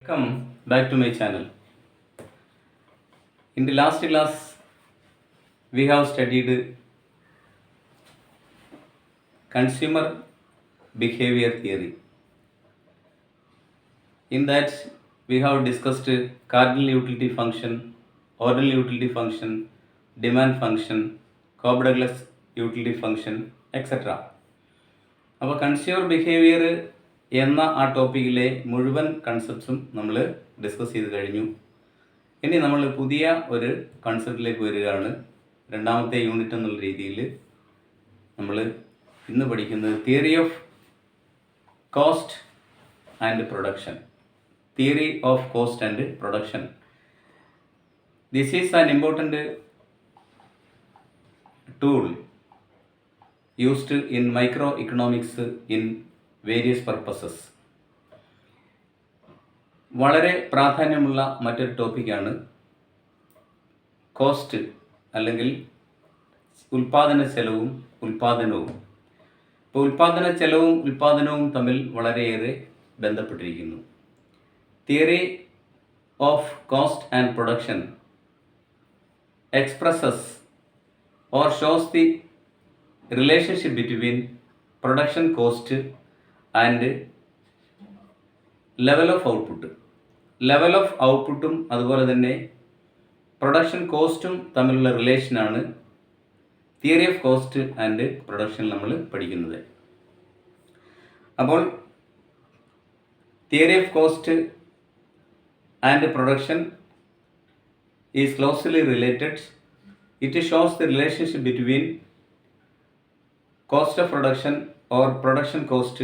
Welcome back to my channel. In the last class, we have studied consumer behavior theory. In that, we have discussed cardinal utility function, ordinal utility function, demand function, Cobb-Douglas utility function, etc. അപ്പോൾ consumer behaviour എന്ന ആ ടോപ്പിക്കിലെ മുഴുവൻ കൺസെപ്റ്റ്സും നമ്മൾ discuss ചെയ്ത് കഴിഞ്ഞു. ഇനി നമ്മൾ പുതിയ ഒരു കൺസെപ്റ്റിലേക്ക് വരികയാണ്. രണ്ടാമത്തെ യൂണിറ്റ് എന്നുള്ള രീതിയിൽ നമ്മൾ ഇന്ന് പഠിക്കുന്നത് theory of cost and production. Theory of cost and production. This is an important tool used in microeconomics in various purposes. വളരെ പ്രാധാന്യമുള്ള മറ്റൊരു ടോപ്പിക്കാണ് കോസ്റ്റ് അല്ലെങ്കിൽ ഉൽപാദന ചെലവും ഉൽപാദനവും. ഇപ്പോൾ ഉൽപാദന ചെലവും ഉൽപാദനവും തമ്മിൽ വളരെയേറെ ബന്ധപ്പെട്ടിരിക്കുന്നു. Theory of cost and production expresses or shows the relationship between production cost and level of output. Level of ഔട്ട്പുട്ടും അതുപോലെ തന്നെ പ്രൊഡക്ഷൻ കോസ്റ്റും തമ്മിലുള്ള റിലേഷനാണ് theory of cost and production നമ്മൾ പഠിക്കുന്നത്. അപ്പോൾ theory of cost and production is closely related. It shows the relationship between cost of production or production cost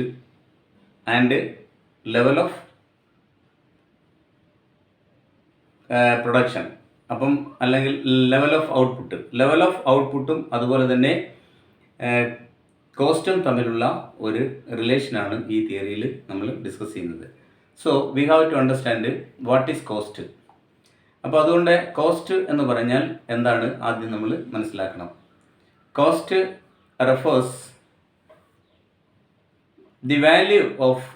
and level of production. അപ്പം അല്ലെങ്കിൽ level of output. Level of ഔട്ട്പുട്ടും അതുപോലെ തന്നെ കോസ്റ്റും തമ്മിലുള്ള ഒരു റിലേഷനാണ് ഈ തിയറിയിൽ നമ്മൾ ഡിസ്കസ് ചെയ്യുന്നത്. So we have to understand what is cost. അപ്പോൾ അതുകൊണ്ട് കോസ്റ്റ് എന്ന് പറഞ്ഞാൽ എന്താണ് ആദ്യം നമ്മൾ മനസ്സിലാക്കണം. Cost refers the value of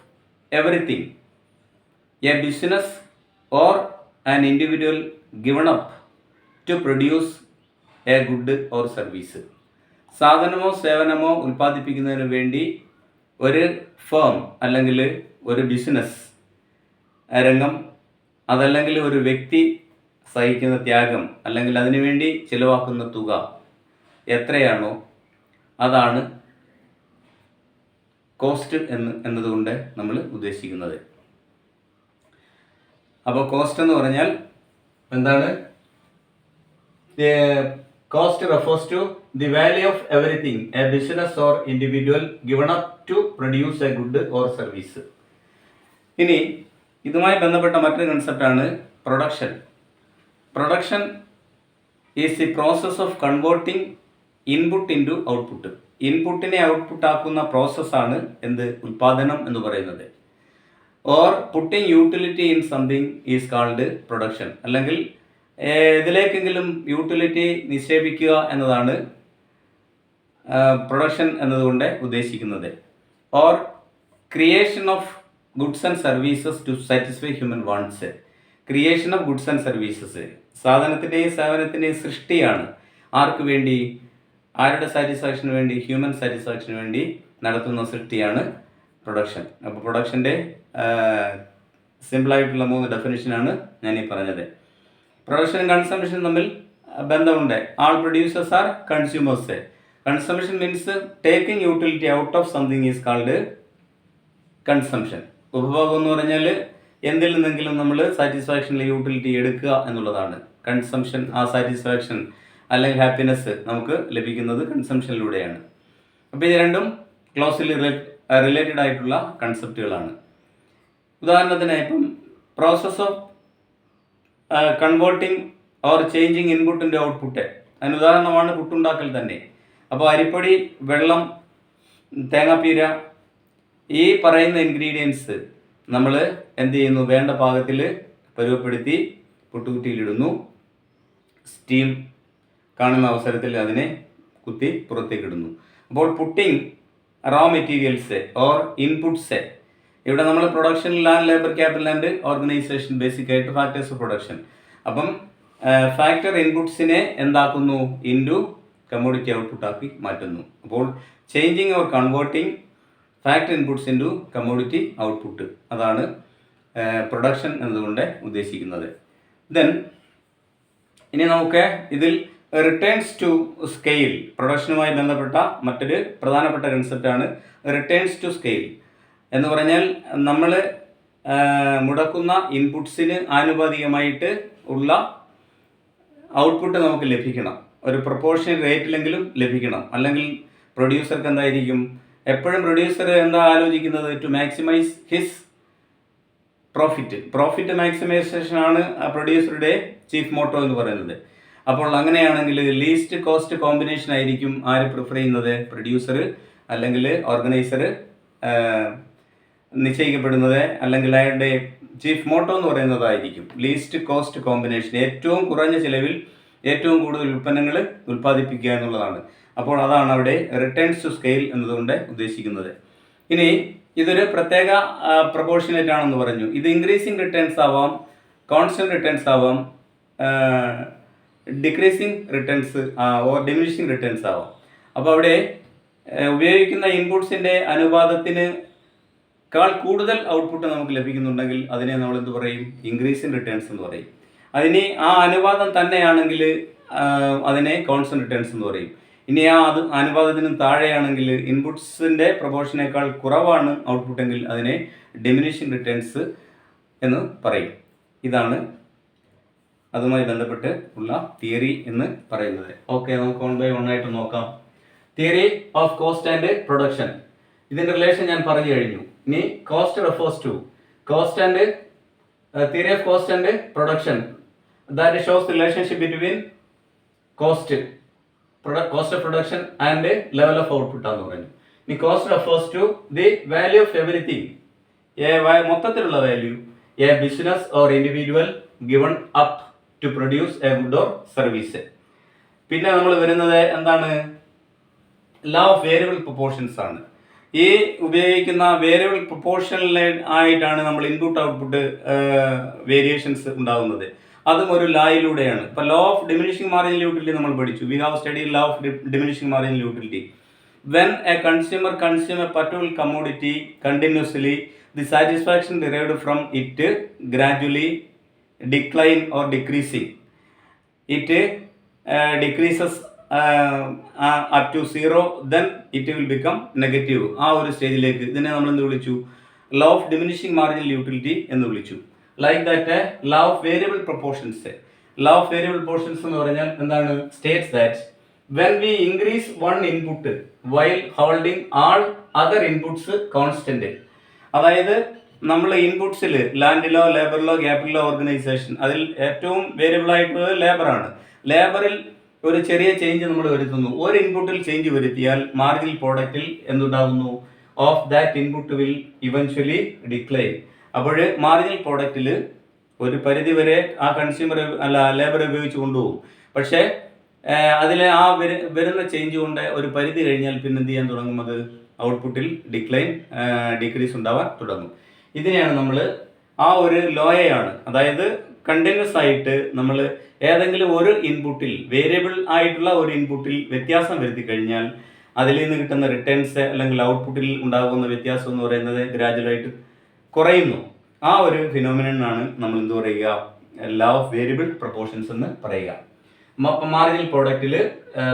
everything a business or an individual given up to produce a good or service. സാധനമോ സേവനമോ ഉൽപ്പാദിപ്പിക്കുന്നതിന് വേണ്ടി ഒരു ഫേം അല്ലെങ്കിൽ ഒരു ബിസിനസ് രംഗം അതല്ലെങ്കിൽ ഒരു വ്യക്തി സഹിക്കുന്ന ത്യാഗം അല്ലെങ്കിൽ അതിനുവേണ്ടി ചിലവാക്കുന്ന തുക എത്രയാണോ അതാണ് കോസ്റ്റ് എന്നതുകൊണ്ട് നമ്മൾ ഉദ്ദേശിക്കുന്നത്. അപ്പോൾ കോസ്റ്റ് എന്ന് പറഞ്ഞാൽ എന്താണ്? Cost refers to the value of everything a business or individual given up to produce a good or service. ഇനി ഇതുമായി ബന്ധപ്പെട്ട മറ്റൊരു കൺസെപ്റ്റാണ് production. Production is the process of converting input into output. ഇൻപുട്ടിനെ ഔട്ട്പുട്ട് ആക്കുന്ന പ്രോസസ്സാണ് എന്ത്? ഉൽപാദനം എന്ന് പറയുന്നത്. Or putting utility in something is called production. അല്ലെങ്കിൽ ഇതിലേക്കെങ്കിലും യൂട്ടിലിറ്റി നിക്ഷേപിക്കുക എന്നതാണ് പ്രൊഡക്ഷൻ എന്നതുകൊണ്ട് ഉദ്ദേശിക്കുന്നത്. Or creation of goods and services to satisfy human wants. Creation of goods and services സാധനത്തിൻ്റെയും സേവനത്തിൻ്റെയും സൃഷ്ടിയാണ്. ആർക്ക് വേണ്ടി? ആരുടെ സാറ്റിസ്ഫാക്ഷന് വേണ്ടി? ഹ്യൂമൻ സാറ്റിസ്ഫാക്ഷന് വേണ്ടി നടത്തുന്ന സൃഷ്ടിയാണ് പ്രൊഡക്ഷൻ. അപ്പോൾ പ്രൊഡക്ഷൻ്റെ സിമ്പിളായിട്ടുള്ള 3 ഡെഫിനിഷനാണ് ഞാനീ പറഞ്ഞത്. പ്രൊഡക്ഷനും കൺസംഷൻ തമ്മിൽ ബന്ധമുണ്ട്. All producers are consumers. Consumption means taking utility out of something is called consumption. ഉപഭോഗം എന്ന് പറഞ്ഞാൽ എന്തിൽ നിന്നെങ്കിലും നമ്മൾ സാറ്റിസ്ഫാക്ഷനിൽ യൂട്ടിലിറ്റി എടുക്കുക എന്നുള്ളതാണ് കൺസംഷൻ. ആ സാറ്റിസ്ഫാക്ഷൻ അല്ലെങ്കിൽ ഹാപ്പിനെസ് നമുക്ക് ലഭിക്കുന്നത് കൺസംഷനിലൂടെയാണ്. അപ്പോൾ ഇത് രണ്ടും ക്ലോസ്ലി റിലേറ്റഡ് ആയിട്ടുള്ള കൺസെപ്റ്റുകളാണ്. ഉദാഹരണത്തിന് ഇപ്പം process of converting or changing ഇൻപുട്ടിൻ്റെ ഔട്ട്പുട്ട്, അതിന് ഉദാഹരണമാണ് പുട്ടുണ്ടാക്കൽ തന്നെ. അപ്പോൾ അരിപ്പൊടി, വെള്ളം, തേങ്ങാപ്പീര, ഈ പറയുന്ന ഇൻഗ്രീഡിയൻസ് നമ്മൾ എന്ത് ചെയ്യുന്നു? വേണ്ട പാകത്തിൽ പരുവപ്പെടുത്തി പുട്ടുകുറ്റിയിലിടുന്നു. സ്റ്റീം കാണുന്ന അവസരത്തിൽ അതിനെ കുത്തി പുറത്തേക്കിടുന്നു. അപ്പോൾ putting raw materials or inputs ഇവിടെ നമ്മൾ production, land, labour, capital and organisation, basic ആയിട്ട് ഫാക്ടേഴ്സ് ഓഫ് പ്രൊഡക്ഷൻ. അപ്പം ഫാക്ടർ ഇൻപുട്സിനെ എന്താക്കുന്നു? ഇൻറ്റു കമ്മോഡിറ്റി ഔട്ട്പുട്ട് ആക്കി മാറ്റുന്നു. അപ്പോൾ changing or converting factor inputs into commodity output, അതാണ് പ്രൊഡക്ഷൻ എന്നതുകൊണ്ട് ഉദ്ദേശിക്കുന്നത്. ദെൻ ഇനി നമുക്ക് ഇതിൽ റിട്ടേൺസ് ടു സ്കെയിൽ, പ്രൊഡക്ഷനുമായി ബന്ധപ്പെട്ട മറ്റൊരു പ്രധാനപ്പെട്ട കൺസെപ്റ്റാണ് റിട്ടേൺസ് ടു സ്കെയിൽ എന്ന് പറഞ്ഞാൽ നമ്മൾ മുടക്കുന്ന ഇൻപുട്സിന് ആനുപാതികമായിട്ട് ഉള്ള ഔട്ട്പുട്ട് നമുക്ക് ലഭിക്കണം, ഒരു പ്രൊപ്പോർഷണൽ റേറ്റിലെങ്കിലും ലഭിക്കണം. അല്ലെങ്കിൽ പ്രൊഡ്യൂസർക്ക് എന്തായിരിക്കും, എപ്പോഴും പ്രൊഡ്യൂസർ എന്താ ആലോചിക്കുന്നത്? To maximise his profit maximisation ആണ് പ്രൊഡ്യൂസറുടെ ചീഫ് മോട്ടോ എന്ന് പറയുന്നത്. അപ്പോൾ അങ്ങനെയാണെങ്കിൽ ലീസ്റ്റ് കോസ്റ്റ് കോമ്പിനേഷൻ ആയിരിക്കും ആര് പ്രിഫർ ചെയ്യുന്നത്? പ്രൊഡ്യൂസർ അല്ലെങ്കിൽ ഓർഗനൈസർ നിശ്ചയിക്കപ്പെടുന്നത്, അല്ലെങ്കിൽ അയാളുടെ ചീഫ് മോട്ടോ എന്ന് പറയുന്നതായിരിക്കും ലീസ്റ്റ് കോസ്റ്റ് കോമ്പിനേഷൻ, ഏറ്റവും കുറഞ്ഞ ചിലവിൽ ഏറ്റവും കൂടുതൽ ഉൽപ്പന്നങ്ങൾ ഉൽപ്പാദിപ്പിക്കുക എന്നുള്ളതാണ്. അപ്പോൾ അതാണ് അവിടെ റിട്ടേൺസ് ടു സ്കെയിൽ എന്നതുകൊണ്ട് ഉദ്ദേശിക്കുന്നത്. ഇനി ഇതൊരു പ്രത്യേക പ്രൊപ്പോർഷനേറ്റ് ആണെന്ന് പറഞ്ഞു. ഇത് ഇൻക്രീസിങ് റിട്ടേൺസ് ആവാം, കോൺസ്റ്റന്റ് റിട്ടേൺസ് ആവാം, decreasing returns or diminishing returns ആവാം. അപ്പോൾ അവിടെ ഉപയോഗിക്കുന്ന ഇൻപുട്സിൻ്റെ അനുപാതത്തിന് കൂടുതൽ ഔട്ട്പുട്ട് നമുക്ക് ലഭിക്കുന്നുണ്ടെങ്കിൽ അതിനെ നമ്മൾ എന്ത് പറയും? ഇൻക്രീസിങ് റിട്ടേൺസ് എന്ന് പറയും. അതിന് ആ അനുപാതം തന്നെയാണെങ്കിൽ അതിനെ കോൺസ്റ്റന്റ് റിട്ടേൺസ് എന്ന് പറയും. ഇനി അനുപാതത്തിനും താഴെയാണെങ്കിൽ, ഇൻപുട്സിൻ്റെ പ്രൊപ്പോർഷനേക്കാൾ കുറവാണ് ഔട്ട്പുട്ടെങ്കിൽ അതിനെ ഡിമിനിഷിങ് റിട്ടേൺസ് എന്ന് പറയും. ഇതാണ് അതുമായി ബന്ധപ്പെട്ട് ഉള്ള തിയറി എന്ന് പറയുന്നത്. ഓക്കെ, നമുക്ക് 1 by 1 ആയിട്ട് നോക്കാം. Theory of cost and production, ഇതിൻ്റെ റിലേഷൻ ഞാൻ പറഞ്ഞു കഴിഞ്ഞു. ഇനി cost refers to cost and theory of cost and production that shows relationship between cost of production and level of output ആണെന്ന് പറഞ്ഞു. ഇനി cost refers to the value of everything, മൊത്തത്തിലുള്ള value a business or individual given up to produce a good or service. പിന്നെ നമ്മൾ വരുന്നത് എന്താണ്? Law of variable proportions ആണ്. ഈ ഉപയോഗിക്കുന്ന വേരിയബിൾ പ്രൊപ്പോർഷനിൽ ആയിട്ടാണ് നമ്മൾ ഇൻപുട്ട് ഔട്ട്പുട്ട് വേരിയേഷൻസ് ഉണ്ടാകുന്നത്. അതും ഒരു ലായിലൂടെയാണ്. ഇപ്പോൾ law of diminishing marginal utility നമ്മൾ പഠിച്ചു. We have study law of diminishing marginal utility. When A consumer consume A particular commodity continuously, the satisfaction derived from it gradually decline or decreasing. It decreases up to 0, then it will become negative. ആ ഒരു സ്റ്റേജിലേക്ക് ഇതിനെ നമ്മൾ എന്ത് വിളിച്ചു? Law of diminishing marginal utility എന്ന് വിളിച്ചു. Like that law of variable proportions. Law of variable proportions എന്ന് പറഞ്ഞാൽ എന്താണ്? States that when we increase one input while holding all other inputs constant, അതായത് നമ്മൾ ഇൻപുട്സിൽ ലാൻഡിലോ ലേബറിലോ ക്യാപിറ്റലോ ഓർഗനൈസേഷൻ, അതിൽ ഏറ്റവും വേരിയബിൾ ആയിട്ടുള്ളത് ലേബറാണ്. ലേബറിൽ ഒരു ചെറിയ ചേഞ്ച് നമ്മൾ വരുത്തുന്നു. ഒരു ഇൻപുട്ടിൽ ചേഞ്ച് വരുത്തിയാൽ മാർജിനൽ പ്രോഡക്റ്റിൽ എന്തുണ്ടാകുന്നു? Of that input will eventually decline. അപ്പോൾ മാർജിനൽ പ്രോഡക്റ്റിൽ ഒരു പരിധി വരെ ആ കൺസ്യൂമർ ലേബർ ഉപയോഗിച്ച് കൊണ്ടുപോകും. പക്ഷേ അതിൽ വരുന്ന ചേഞ്ച് കൊണ്ട് ഒരു പരിധി കഴിഞ്ഞാൽ പിന്നെ എന്ത് ചെയ്യാൻ തുടങ്ങും? അത് ഔട്ട്പുട്ടിൽ ഡിക്രീസ് ഉണ്ടാവാൻ തുടങ്ങും. ഇതിനെയാണ് നമ്മൾ ആ ഒരു ലോയാണ്, അതായത് കണ്ടിന്യൂസ് ആയിട്ട് നമ്മൾ ഏതെങ്കിലും ഒരു ഇൻപുട്ടിൽ, വേരിയബിൾ ആയിട്ടുള്ള ഒരു ഇൻപുട്ടിൽ വ്യത്യാസം വരുത്തി കഴിഞ്ഞാൽ അതിൽ നിന്ന് കിട്ടുന്ന റിട്ടേൺസ് അല്ലെങ്കിൽ ഔട്ട്പുട്ടിൽ ഉണ്ടാകുന്ന വ്യത്യാസം എന്ന് പറയുന്നത് ഗ്രാജുവലായിട്ട് കുറയുന്നു. ആ ഒരു ഫിനോമിനനാണ് നമ്മൾ എന്ത് പറയുക? ലോ ഓഫ് വേരിയബിൾ പ്രൊപ്പോർഷൻസ് എന്ന് പറയുക. മാർജിനൽ പ്രോഡക്റ്റിൽ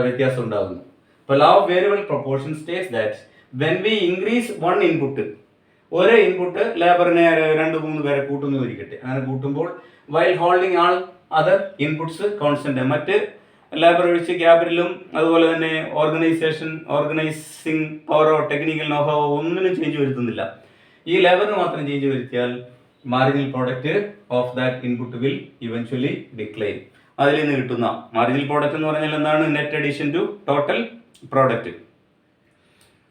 വ്യത്യാസം ഉണ്ടാകുന്നു. ഇപ്പോൾ law of variable proportion states that when we increase one input, ഒരു ഇൻപുട്ട് ലേബറിനെ 2-3 പേരെ കൂട്ടുന്നു ഇരിക്കട്ടെ, അങ്ങനെ കൂട്ടുമ്പോൾ while holding all other inputs constant, മറ്റ് ലേബർ ഒഴിച്ച് ക്യാപിറ്റലും അതുപോലെ തന്നെ ഓർഗനൈസിങ് പവറോ ടെക്നിക്കൽ നോഹോ ഒന്നിനും ചേഞ്ച് വരുത്തുന്നില്ല. ഈ ലേബറിന് മാത്രം ചേഞ്ച് വരുത്തിയാൽ marginal product of that input will eventually decline. അതിൽ നിന്ന് കിട്ടുന്ന മാർജിനൽ പ്രോഡക്റ്റ് എന്ന് പറഞ്ഞാൽ എന്താണ്? Net addition to total product.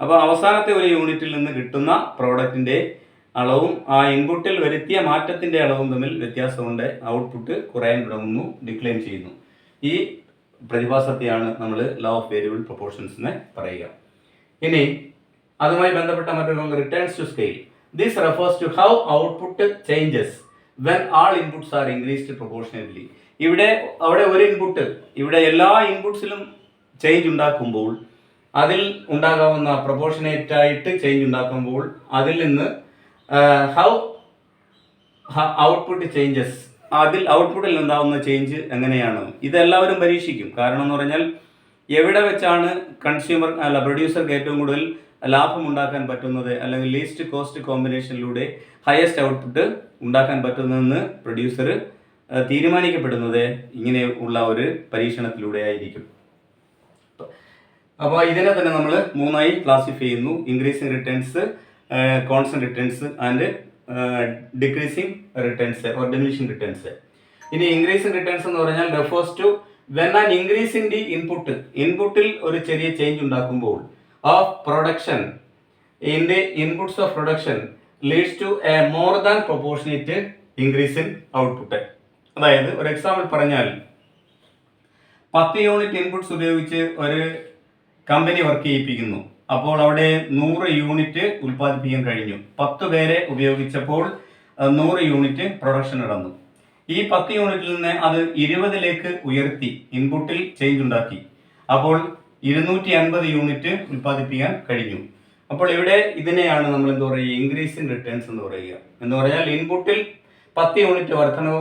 അപ്പോൾ അവസാനത്തെ ഒരു യൂണിറ്റിൽ നിന്ന് കിട്ടുന്ന പ്രോഡക്റ്റിൻ്റെ അളവും ആ ഇൻപുട്ടിൽ വരുത്തിയ മാറ്റത്തിൻ്റെ അളവും തമ്മിൽ വ്യത്യാസമുണ്ട്. ഔട്ട്പുട്ട് കുറയാൻ തുടങ്ങുന്നു, ഡിക്ലൈൻ ചെയ്യുന്നു. ഈ പ്രതിഭാസത്തെയാണ് നമ്മൾ ലോ ഓഫ് വേരിയബിൾ പ്രൊപ്പോർഷൻസ് എന്ന് പറയുക. ഇനി അതുമായി ബന്ധപ്പെട്ട മറ്റൊരു returns to scale. This refers to how output changes when all inputs are increased proportionately. അവിടെ ഒരു ഇൻപുട്ട്, ഇവിടെ എല്ലാ ഇൻപുട്സിലും ചേഞ്ച് ഉണ്ടാക്കുമ്പോൾ അതിൽ ഉണ്ടാകാവുന്ന പ്രൊപ്പോർഷനേറ്റ് ആയിട്ട് ചേഞ്ച് ഉണ്ടാക്കുമ്പോൾ അതിൽ നിന്ന് ഹൗ ഔട്ട്പുട്ട് ചേഞ്ചസ്, അതിൽ ഔട്ട്പുട്ടിൽ ഉണ്ടാകുന്ന ചേഞ്ച് എങ്ങനെയാണ്, ഇതെല്ലാവരും പരീക്ഷിക്കും. കാരണം എന്ന് പറഞ്ഞാൽ എവിടെ വെച്ചാണ് പ്രൊഡ്യൂസർക്ക് ഏറ്റവും കൂടുതൽ ലാഭം ഉണ്ടാക്കാൻ പറ്റുന്നത്, അല്ലെങ്കിൽ ലീസ്റ്റ് കോസ്റ്റ് കോമ്പിനേഷനിലൂടെ ഹയസ്റ്റ് ഔട്ട്പുട്ട് ഉണ്ടാക്കാൻ പറ്റുന്നതെന്ന് പ്രൊഡ്യൂസർ തീരുമാനിക്കപ്പെടുന്നത് ഇങ്ങനെ ഉള്ള ഒരു പരീക്ഷണത്തിലൂടെ ആയിരിക്കും. അപ്പോൾ ഇതിനെ തന്നെ നമ്മൾ മൂന്നായി ക്ലാസിഫൈ ചെയ്യുന്നു: increasing returns, constant returns and decreasing returns or diminishing returns. ഇനി ഇൻക്രീസിങ് റിട്ടേൺസ് എന്ന് പറഞ്ഞാൽ refers to when an increase in the ഇൻപുട്ടിൽ ഒരു ചെറിയ ചേഞ്ച് ഉണ്ടാക്കുമ്പോൾ of production in the inputs of production leads to a more than proportionate increase in output. അതായത് ഒരു example പറഞ്ഞാൽ 10 യൂണിറ്റ് ഇൻപുട്സ് ഉപയോഗിച്ച് ഒരു കമ്പനി വർക്ക് ചെയ്യിപ്പിക്കുന്നു. അപ്പോൾ അവിടെ 100 യൂണിറ്റ് ഉൽപ്പാദിപ്പിക്കാൻ കഴിഞ്ഞു. 10 പേരെ ഉപയോഗിച്ചപ്പോൾ 100 യൂണിറ്റ് പ്രൊഡക്ഷൻ നടന്നു. ഈ 10 യൂണിറ്റിൽ നിന്ന് അത് 20ലേക്ക് ഉയർത്തി, ഇൻപുട്ടിൽ ചേഞ്ച് ഉണ്ടാക്കി. അപ്പോൾ 250 യൂണിറ്റ് ഉൽപ്പാദിപ്പിക്കാൻ കഴിഞ്ഞു. അപ്പോൾ ഇവിടെ ഇതിനെയാണ് നമ്മൾ എന്താ പറയുക, ഇൻക്രീസിങ് റിട്ടേൺസ് എന്ന് പറയുക. എന്ന് പറഞ്ഞാൽ ഇൻപുട്ടിൽ 10 യൂണിറ്റ് വർധനവ്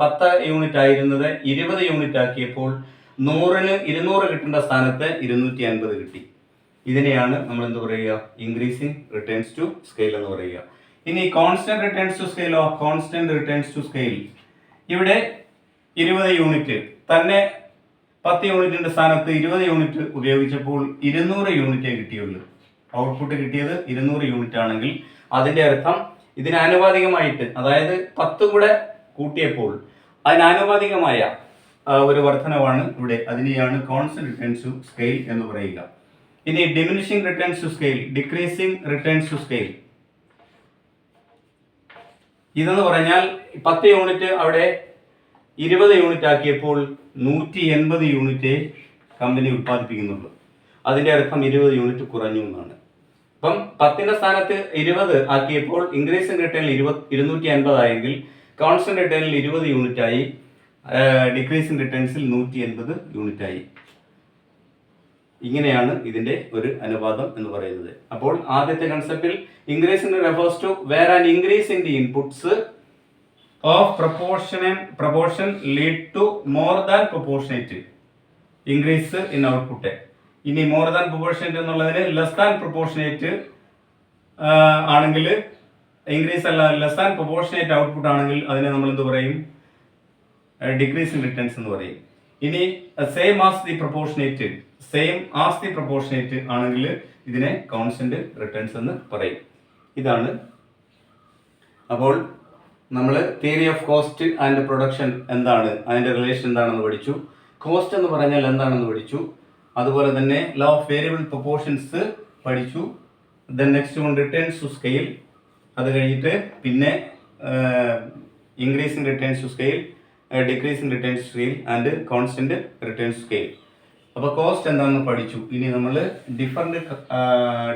10 യൂണിറ്റ് ആയിരുന്നത് 20 യൂണിറ്റ് ആക്കിയപ്പോൾ 100ന് 200 കിട്ടേണ്ട സ്ഥാനത്ത് 250 കിട്ടി. ഇതിനെയാണ് നമ്മൾ എന്താ പറയുക, ഇൻക്രീസിങ് റിട്ടേൺസ് ടു സ്കെയിൽ എന്ന് പറയുക. ഇനി കോൺസ്റ്റന്റ് റിട്ടേൺസ് ടു സ്കെയിലോ, കോൺസ്റ്റന്റ് റിട്ടേൺസ് ടു സ്കെയിൽ, ഇവിടെ 20 യൂണിറ്റ് തന്നെ 10 യൂണിറ്റിന്റെ സ്ഥാനത്ത് 20 യൂണിറ്റ് ഉപയോഗിച്ചപ്പോൾ 200 യൂണിറ്റേ കിട്ടിയുള്ളൂ. ഔട്ട്പുട്ട് കിട്ടിയത് 200 യൂണിറ്റ് ആണെങ്കിൽ അതിന്റെ അർത്ഥം ഇതിന് ആനുപാതികമായിട്ട്, അതായത് 10 കൂടെ കൂട്ടിയപ്പോൾ അതിനാനുപാതികമായ ഒരു വർധനവാണ് ഇവിടെ. അതിനെയാണ് കോൺസ്റ്റന്റ് റിട്ടേൺസ് ടു സ്കെയിൽ എന്ന് പറയുക. ഇനി diminishing returns to scale, decreasing returns to scale, ഇതെന്ന് പറഞ്ഞാൽ 10 യൂണിറ്റ് അവിടെ 20 യൂണിറ്റ് ആക്കിയപ്പോൾ 180 യൂണിറ്റ് കമ്പനി ഉത്പാദിപ്പിക്കുന്നുള്ളൂ. അതിന്റെ അർത്ഥം 20 യൂണിറ്റ് കുറഞ്ഞു എന്നാണ്. അപ്പം 10ന്റെ സ്ഥാനത്ത് 20 ആക്കിയപ്പോൾ ഇൻക്രീസിംഗ് റിട്ടേണിൽ 250 ആയെങ്കിൽ കോൺസ്റ്റന്റ് റിട്ടേണിൽ 20 യൂണിറ്റ് ആയി, ഡിക്രീസിംഗ് റിട്ടേൺസിൽ 180 യൂണിറ്റ് ആയി. ഇങ്ങനെയാണ് ഇതിന്റെ ഒരു അനുപാതം എന്ന് പറയുന്നത്. അപ്പോൾ ആദ്യത്തെ കൺസെപ്റ്റിൽ increasing refers to where an increase in the inputs of proportion lead to more than proportionate increase in output. ഇനി മോർ ദാൻ പ്രൊപ്പോർഷനേറ്റ് എന്നുള്ളതിന് ലെസ് ദാൻ പ്രൊപ്പോർഷനേറ്റ് ആണെങ്കിൽ, ഇൻക്രീസ് അല്ല ലെസ് ദാൻ പ്രൊപ്പോർഷനേറ്റ് ഔട്ട്പുട്ട് ആണെങ്കിൽ അതിനെ നമ്മൾ എന്ത് പറയും, ഡിക്രീസിംഗ് റിട്ടേൺസ് എന്ന് പറയും. ഇനി സെയിം ആസ് ദി പ്രൊപ്പോർഷനേറ്റ് ആണെങ്കിൽ ഇതിനെ കോൺസ്റ്റന്റ് റിട്ടേൺസ് എന്ന് പറയും. ഇതാണ്. അപ്പോൾ നമ്മൾ theory of cost and production എന്താണ്, അതിന്റെ റിലേഷൻ എന്താണെന്ന് പഠിച്ചു. കോസ്റ്റ് എന്ന് പറഞ്ഞാൽ എന്താണെന്ന് പഠിച്ചു. അതുപോലെ തന്നെ ലോ ഓഫ് വേരിയബിൾ പ്രൊപ്പോർഷൻസ് പഠിച്ചു. Then next one returns to scale. അത് കഴിഞ്ഞിട്ട് പിന്നെ increasing returns to scale, decreasing returns to scale and constant returns to scale. അപ്പോൾ കോസ്റ്റ് എന്താണെന്ന് പഠിച്ചു. ഇനി നമ്മൾ ഡിഫറെന്റ്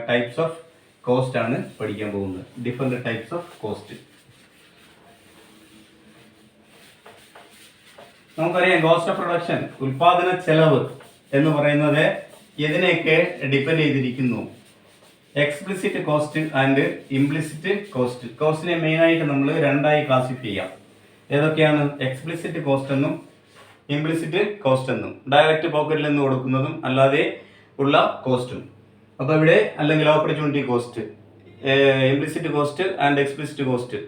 ടൈപ്സ് ഓഫ് കോസ്റ്റ് ആണ് പഠിക്കാൻ പോകുന്നത്. Different types of cost. നമുക്കറിയാം കോസ്റ്റ് ഓഫ് പ്രൊഡക്ഷൻ, ഉൽപാദന ചെലവ് എന്ന് പറയുന്നത് ഇതിനെയൊക്കെ ഡിപ്പെൻഡ് ചെയ്തിരിക്കുന്നു. Explicit cost and implicit cost. കോസ്റ്റിനെ മെയിനായിട്ട് നമ്മൾ രണ്ടായി ക്ലാസിഫൈ ചെയ്യാം. ഏതൊക്കെയാണ്? എക്സ്പ്ലിസിറ്റ് കോസ്റ്റ് എന്നും ഇംപ്ലിസിറ്റ് കോസ്റ്റ് എന്നും. ഡയറക്റ്റ് പോക്കറ്റിൽ നിന്ന് കൊടുക്കുന്നതും അല്ലാതെ ഉള്ള കോസ്റ്റും. അപ്പോൾ ഇവിടെ അല്ലെങ്കിൽ opportunity cost, implicit cost and explicit cost.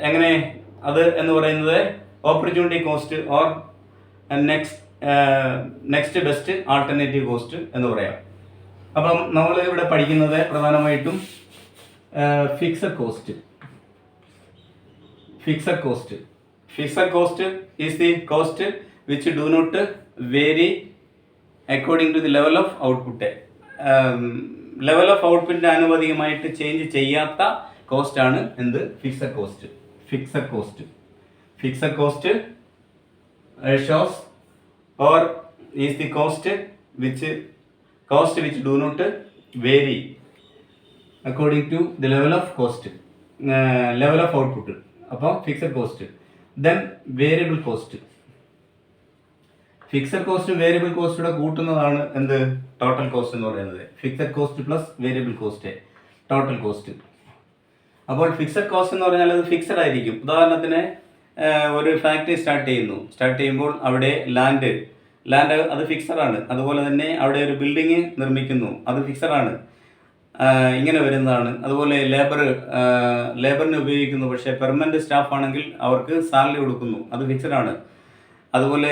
എങ്ങനെ അത് എന്ന് പറയുന്നത് opportunity cost or next best alternative cost എന്ന് പറയാം. അപ്പം നമ്മൾ ഇവിടെ പഠിക്കുന്നത് പ്രധാനമായിട്ടും fixed cost. Fixed cost is the cost which do not vary according to the level of output. Level of ഔട്ട്പുട്ടിന്റെ ആനുപാതികമായിട്ട് ചേഞ്ച് ചെയ്യാത്ത കോസ്റ്റ് ആണ് എന്ത്? Fixed cost shows or is the cost which do not vary according to the level of cost, level of output. അപ്പോൾ fixed cost. Then variable cost. Fixed കോസ്റ്റും variable കോസ്റ്റൂടെ കൂട്ടുന്നതാണ് എന്ത്? ടോട്ടൽ കോസ്റ്റ് എന്ന് പറയുന്നത്. Fixed cost plus variable cost, total cost. അപ്പോൾ fixed cost എന്ന് പറഞ്ഞാൽ അത് ഫിക്സഡ് ആയിരിക്കും. ഉദാഹരണത്തിന് ഒരു ഫാക്ടറി സ്റ്റാർട്ട് ചെയ്യുമ്പോൾ അവിടെ ലാൻഡ് അത് ഫിക്സഡാണ്. അതുപോലെ തന്നെ അവിടെ ഒരു ബിൽഡിങ് നിർമ്മിക്കുന്നു, അത് ഫിക്സഡാണ്, ഇങ്ങനെ വരുന്നതാണ്. അതുപോലെ ലേബറിന് ഉപയോഗിക്കുന്നു, പക്ഷേ പെർമനൻറ്റ് സ്റ്റാഫ് ആണെങ്കിൽ അവർക്ക് സാലറി കൊടുക്കുന്നു, അത് ഫിക്സഡാണ്. അതുപോലെ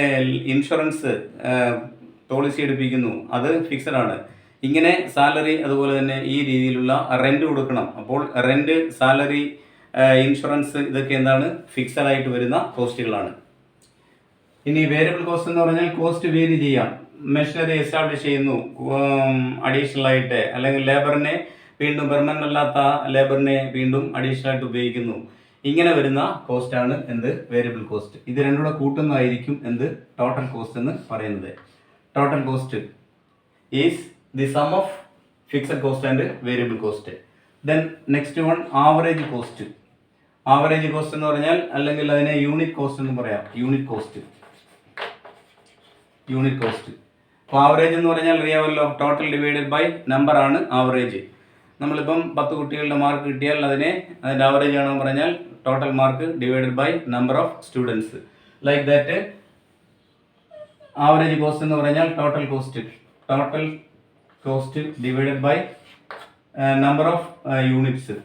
ഇൻഷുറൻസ് പോളിസി എടുപ്പിക്കുന്നു, അത് ഫിക്സഡാണ്. ഇങ്ങനെ സാലറി, അതുപോലെ തന്നെ ഈ രീതിയിലുള്ള റെൻറ്റ് കൊടുക്കണം. അപ്പോൾ റെൻറ്റ്, സാലറി, ഇൻഷുറൻസ് ഇതൊക്കെ എന്താണ്? ഫിക്സഡായിട്ട് വരുന്ന കോസ്റ്റുകളാണ്. ഇനി വേരിയബിൾ കോസ്റ്റ് എന്ന് പറഞ്ഞാൽ കോസ്റ്റ് വേരി ചെയ്യാം. മെഷീനറി എസ്റ്റാബ്ലിഷ് ചെയ്യുന്നു അഡീഷണൽ ആയിട്ട്, അല്ലെങ്കിൽ ലേബറിനെ വീണ്ടും പെർമനൻ്റ് അല്ലാത്ത ലേബറിനെ വീണ്ടും അഡീഷണൽ ആയിട്ട് ഉപയോഗിക്കുന്നു. ഇങ്ങനെ വരുന്ന കോസ്റ്റാണ് എന്ത്? Variable cost. ഇത് രണ്ടും കൂടെ കൂട്ടുന്നതായിരിക്കും എന്ത്? ടോട്ടൽ കോസ്റ്റ് എന്ന് പറയുന്നത്. Total cost is the sum of fixed cost and variable cost. Then next one average cost. Average cost എന്ന് പറഞ്ഞാൽ, അല്ലെങ്കിൽ അതിനെ യൂണിറ്റ് കോസ്റ്റ് എന്ന് പറയാം. Unit cost. അപ്പോൾ ആവറേജ് എന്ന് പറഞ്ഞാൽ അറിയാമല്ലോ, ടോട്ടൽ ഡിവൈഡഡ് ബൈ നമ്പർ ആണ് ആവറേജ്. നമ്മളിപ്പം 10 കുട്ടികളുടെ മാർക്ക് കിട്ടിയാൽ അതിൻ്റെ ആവറേജ് ആണെന്ന് പറഞ്ഞാൽ total mark divided by number of students. Like that average cost എന്ന് പറഞ്ഞാൽ total cost divided by number of units.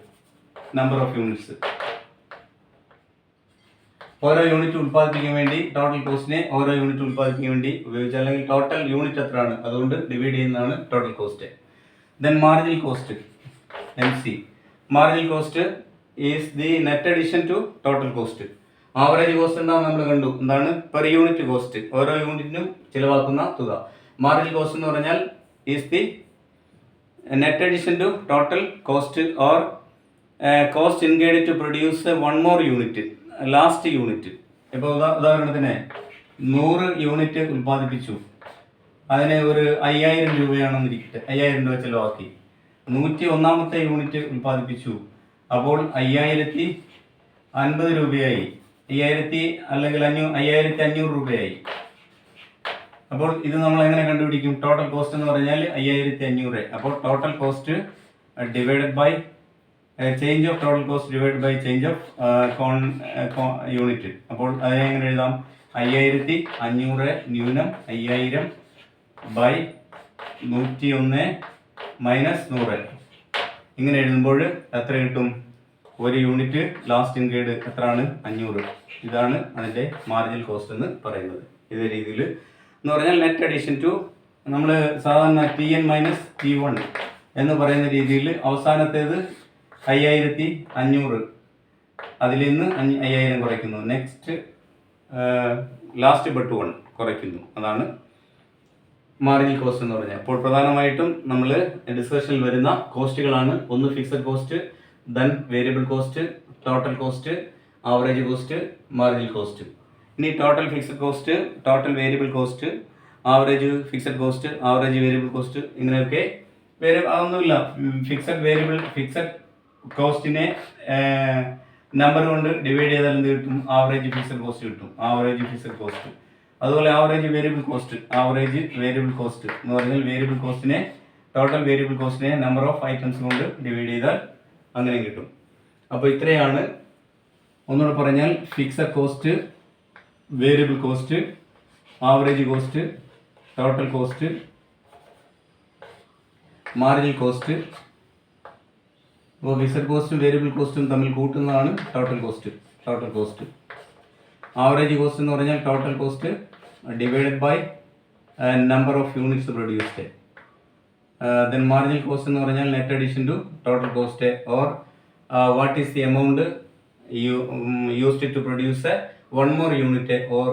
ഓരോ യൂണിറ്റ് ഉൽപ്പാദിപ്പിക്കാൻ വേണ്ടി ടോട്ടൽ കോസ്റ്റിനെ ഓരോ യൂണിറ്റ് ഉൽപ്പാദിപ്പിക്കാൻ വേണ്ടി ഉപയോഗിച്ചാൽ, അല്ലെങ്കിൽ ടോട്ടൽ യൂണിറ്റ് എത്രയാണ് അതുകൊണ്ട് ഡിവൈഡ് ചെയ്യുന്നതാണ് total cost. Then marginal cost, MC. Marginal cost is the net addition to total cost. Average cost എന്താണെന്ന് നമ്മൾ കണ്ടു, എന്താണ്? പെർ യൂണിറ്റ് കോസ്റ്റ്, ഓരോ യൂണിറ്റിനും ചിലവാക്കുന്ന തുക. മാർജിനൽ കോസ്റ്റ് എന്ന് പറഞ്ഞാൽ is the net addition to total cost or cost incurred to produce one more unit, last unit. ഇപ്പോൾ ഉദാഹരണത്തിന് 100 യൂണിറ്റ് ഉൽപ്പാദിപ്പിച്ചു, അതിന് ഒരു 5000 രൂപയാണെന്നിരിക്കട്ടെ, 5000 രൂപ ചിലവാക്കി. 101ാമത്തെ യൂണിറ്റ് ഉൽപ്പാദിപ്പിച്ചു, അപ്പോൾ 5050 രൂപയായി, 5500 രൂപയായി. അപ്പോൾ ഇത് നമ്മൾ എങ്ങനെ കണ്ടുപിടിക്കും? ടോട്ടൽ കോസ്റ്റ് എന്ന് പറഞ്ഞാൽ 5500. അപ്പോൾ total cost divided by change of total cost divide by change of unit. അപ്പോൾ അതിനെ എങ്ങനെ എഴുതാം? 5500 ന്യൂനം 5000 ബൈ 101 മൈനസ് 100. ഇങ്ങനെ എഴുതുമ്പോൾ എത്ര കിട്ടും? ഒരു യൂണിറ്റ് ലാസ്റ്റ് ഇൻകേർഡ് എത്രയാണ്? 500. ഇതാണ് അതിൻ്റെ മാർജിനൽ കോസ്റ്റ് എന്ന് പറയുന്നത്. ഇതേ രീതിയിൽ എന്ന് പറഞ്ഞാൽ നെറ്റ് അഡീഷൻ ടു, നമ്മൾ സാധാരണ TN മൈനസ് T1 എന്ന് പറയുന്ന രീതിയിൽ അവസാനത്തേത് 5500, അതിൽ നിന്ന് 5000 കുറയ്ക്കുന്നു. നെക്സ്റ്റ് ലാസ്റ്റ് ബട്ട് 1 കുറയ്ക്കുന്നു. അതാണ് മാർജിനൽ കോസ്റ്റ് എന്ന് പറഞ്ഞാൽ. അപ്പോൾ പ്രധാനമായിട്ടും നമ്മൾ ഡിസ്കഷനിൽ വരുന്ന കോസ്റ്റുകളാണ്. ഒന്ന് fixed cost, then variable cost, total cost, average cost, marginal cost. ഇനി total fixed cost, total variable cost, average fixed cost, average variable cost, ഇങ്ങനെയൊക്കെ അതൊന്നുമില്ല. ഫിക്സഡ് കോസ്റ്റിനെ നമ്പർ കൊണ്ട് ഡിവൈഡ് ചെയ്താൽ എന്ത് കിട്ടും? ആവറേജ് ഫിക്സഡ് കോസ്റ്റ് കിട്ടും. Average fixed cost. അതുപോലെ ആവറേജ് വേരിയബിൾ കോസ്റ്റ് എന്ന് പറഞ്ഞാൽ വേരിയബിൾ കോസ്റ്റിനെ, ടോട്ടൽ വേരിയബിൾ കോസ്റ്റിനെ നമ്പർ ഓഫ് ഐറ്റംസ് കൊണ്ട് ഡിവൈഡ് ചെയ്താൽ അങ്ങനെ കിട്ടും. അപ്പോൾ ഇത്രയാണ്. ഒന്നുകൂടെ പറഞ്ഞാൽ fixed cost, variable cost, average cost, total cost, marginal cost. അപ്പോൾ ഫിക്സഡ് കോസ്റ്റും വേരിയബിൾ കോസ്റ്റും തമ്മിൽ കൂട്ടുന്നതാണ് ടോട്ടൽ കോസ്റ്റ്. ആവറേജ് കോസ്റ്റ് എന്ന് പറഞ്ഞാൽ total cost divided by number of units produced. Then marginal cost എന്ന് പറഞ്ഞാൽ net addition to total cost or what is the amount used to produce one more unit or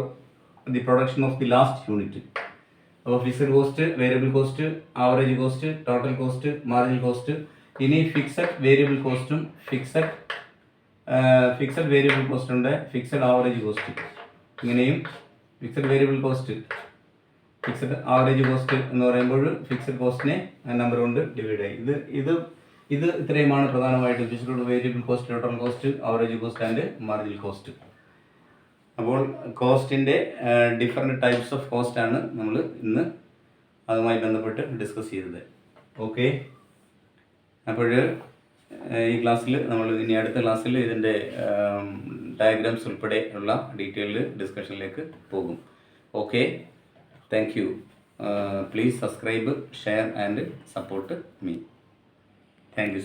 the production of the last unit. അപ്പോൾ fixed cost, variable cost, average cost, total cost, marginal cost. ഇനി fixed variable കോസ്റ്റും, fixed variable cost ഉണ്ട്, fixed average cost. ഇങ്ങനെയും fixed variable cost, fixed average cost എന്ന് പറയുമ്പോൾ fixed കോസ്റ്റിനെ number കൊണ്ട് divide ചെയ്യും. ഇത് ഇത് ഇത്രയുമാണ് പ്രധാനമായിട്ടും fixed variable cost, total cost, average cost and marginal cost. അപ്പോൾ കോസ്റ്റിൻ്റെ ഡിഫറെൻറ്റ് ടൈപ്സ് ഓഫ് കോസ്റ്റ് ആണ് നമ്മൾ ഇന്ന് അതുമായി ബന്ധപ്പെട്ട് ഡിസ്കസ് ചെയ്തത്. ഓക്കെ, അപ്പോൾ ഈ ക്ലാസ്സിൽ നമ്മൾ ഇനി അടുത്ത ക്ലാസ്സിൽ ഇതിൻ്റെ ഡയഗ്രാംസ് ഉൾപ്പെടെ ഉള്ള ഡീറ്റെയിൽഡ് ഡിസ്കഷനിലേക്ക് പോകും. Okay, thank you. Please subscribe, share and support me. Thank you so much.